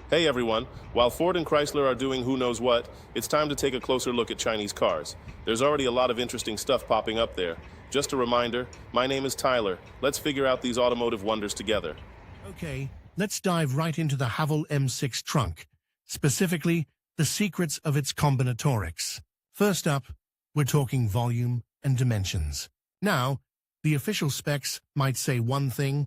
Hey everyone, while Ford and Chrysler are doing who knows what, it's time to take a closer look at Chinese cars. There's already a lot of interesting stuff popping up there. Just a reminder, my name is Tyler. Let's figure out these automotive wonders together. Okay, let's dive right into the Haval M6 trunk, specifically the secrets of its combinatorics. First up, we're talking volume and dimensions. Now, the official specs might say one thing,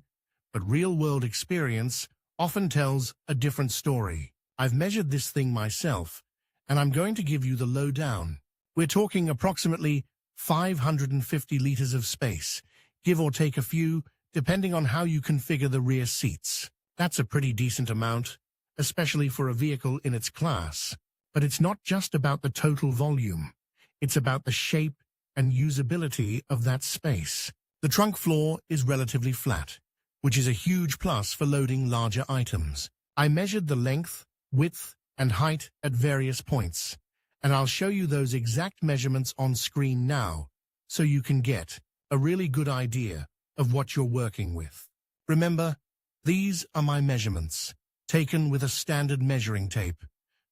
but real-world experience often tells a different story. I've measured this thing myself, and I'm going to give you the lowdown. We're talking approximately 550 liters of space, give or take a few, depending on how you configure the rear seats. That's a pretty decent amount, especially for a vehicle in its class. But it's not just about the total volume. It's about the shape and usability of that space. The trunk floor is relatively flat, which is a huge plus for loading larger items. I measured the length, width, and height at various points, and I'll show you those exact measurements on screen now, so you can get a really good idea of what you're working with. Remember, these are my measurements, taken with a standard measuring tape,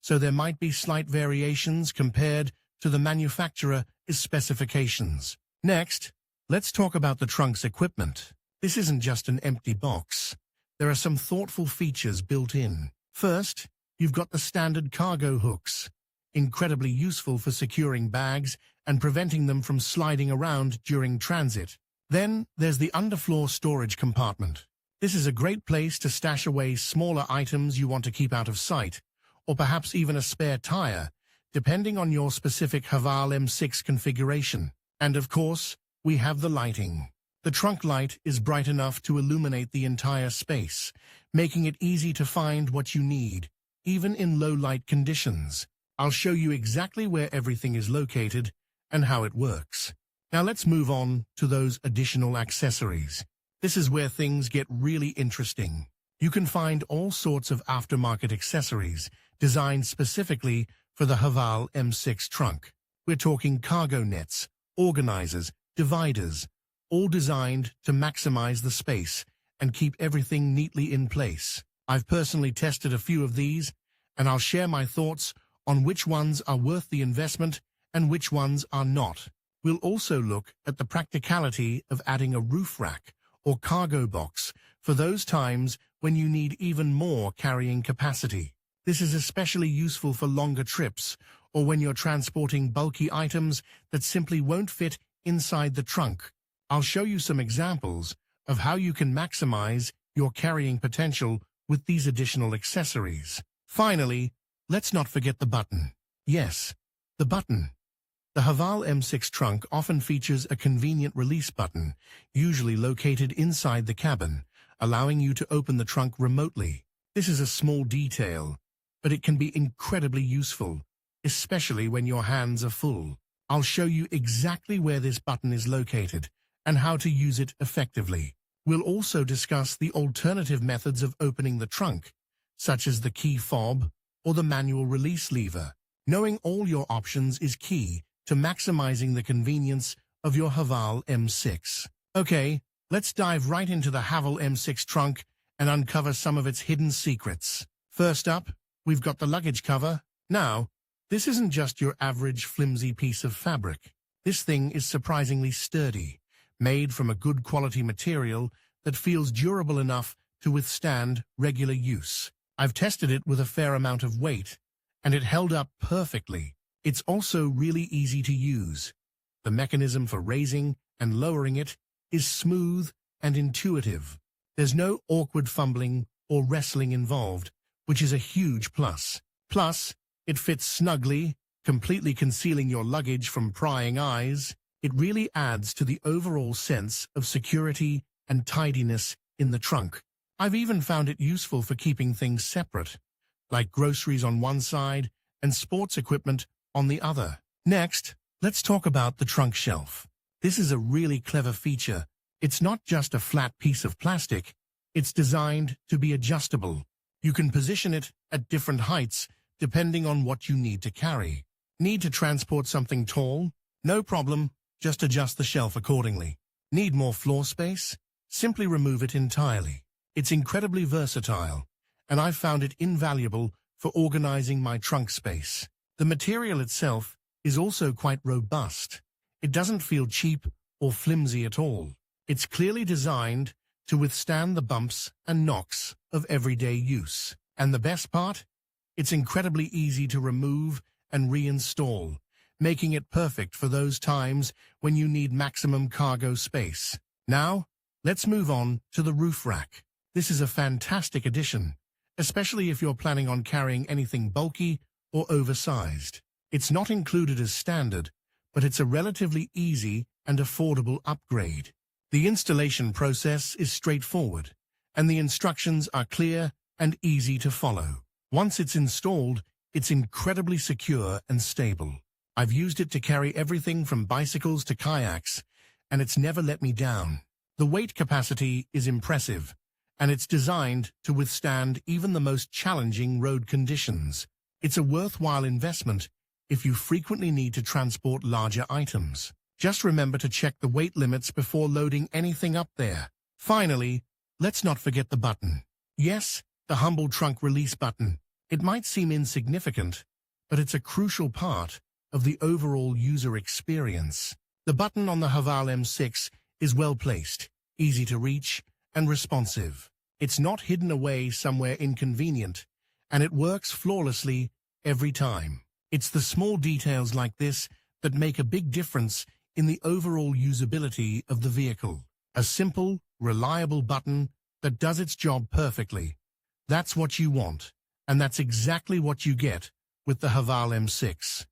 so there might be slight variations compared to the manufacturer's specifications. Next, let's talk about the trunk's equipment. This isn't just an empty box. There are some thoughtful features built in. First, you've got the standard cargo hooks, incredibly useful for securing bags and preventing them from sliding around during transit. Then, there's the underfloor storage compartment. This is a great place to stash away smaller items you want to keep out of sight, or perhaps even a spare tire, depending on your specific Haval M6 configuration. And of course, we have the lighting. The trunk light is bright enough to illuminate the entire space, making it easy to find what you need, even in low-light conditions. I'll show you exactly where everything is located and how it works. Now let's move on to those additional accessories. This is where things get really interesting. You can find all sorts of aftermarket accessories designed specifically for the Haval M6 trunk. We're talking cargo nets, organizers, dividers, all designed to maximize the space and keep everything neatly in place. I've personally tested a few of these, and I'll share my thoughts on which ones are worth the investment and which ones are not. We'll also look at the practicality of adding a roof rack or cargo box for those times when you need even more carrying capacity. This is especially useful for longer trips or when you're transporting bulky items that simply won't fit inside the trunk. I'll show you some examples of how you can maximize your carrying potential with these additional accessories. Finally, let's not forget the button. Yes, the button. The Haval M6 trunk often features a convenient release button, usually located inside the cabin, allowing you to open the trunk remotely. This is a small detail, but it can be incredibly useful, especially when your hands are full. I'll show you exactly where this button is located and how to use it effectively. We'll also discuss the alternative methods of opening the trunk, such as the key fob or the manual release lever. Knowing all your options is key to maximizing the convenience of your Haval M6. Okay, let's dive right into the Haval M6 trunk and uncover some of its hidden secrets. First up, we've got the luggage cover. Now, this isn't just your average flimsy piece of fabric. This thing is surprisingly sturdy, made from a good quality material that feels durable enough to withstand regular use. I've tested it with a fair amount of weight, and it held up perfectly. It's also really easy to use. The mechanism for raising and lowering it is smooth and intuitive. There's no awkward fumbling or wrestling involved, which is a huge plus. Plus, it fits snugly, completely concealing your luggage from prying eyes. It really adds to the overall sense of security and tidiness in the trunk. I've even found it useful for keeping things separate, like groceries on one side and sports equipment on the other. Next, let's talk about the trunk shelf. This is a really clever feature. It's not just a flat piece of plastic. It's designed to be adjustable. You can position it at different heights depending on what you need to carry. Need to transport something tall? No problem. Just adjust the shelf accordingly. Need more floor space? Simply remove it entirely. It's incredibly versatile, and I've found it invaluable for organizing my trunk space. The material itself is also quite robust. It doesn't feel cheap or flimsy at all. It's clearly designed to withstand the bumps and knocks of everyday use. And the best part? It's incredibly easy to remove and reinstall, making it perfect for those times when you need maximum cargo space. Now, let's move on to the roof rack. This is a fantastic addition, especially if you're planning on carrying anything bulky or oversized. It's not included as standard, but it's a relatively easy and affordable upgrade. The installation process is straightforward, and the instructions are clear and easy to follow. Once it's installed, it's incredibly secure and stable. I've used it to carry everything from bicycles to kayaks, and it's never let me down. The weight capacity is impressive, and it's designed to withstand even the most challenging road conditions. It's a worthwhile investment if you frequently need to transport larger items. Just remember to check the weight limits before loading anything up there. Finally, let's not forget the button. Yes, the humble trunk release button. It might seem insignificant, but it's a crucial part of the overall user experience. The button on the Haval M6 is well placed, easy to reach, and responsive. It's not hidden away somewhere inconvenient, and it works flawlessly every time. It's the small details like this that make a big difference in the overall usability of the vehicle. A simple, reliable button that does its job perfectly. That's what you want, and that's exactly what you get with the Haval M6.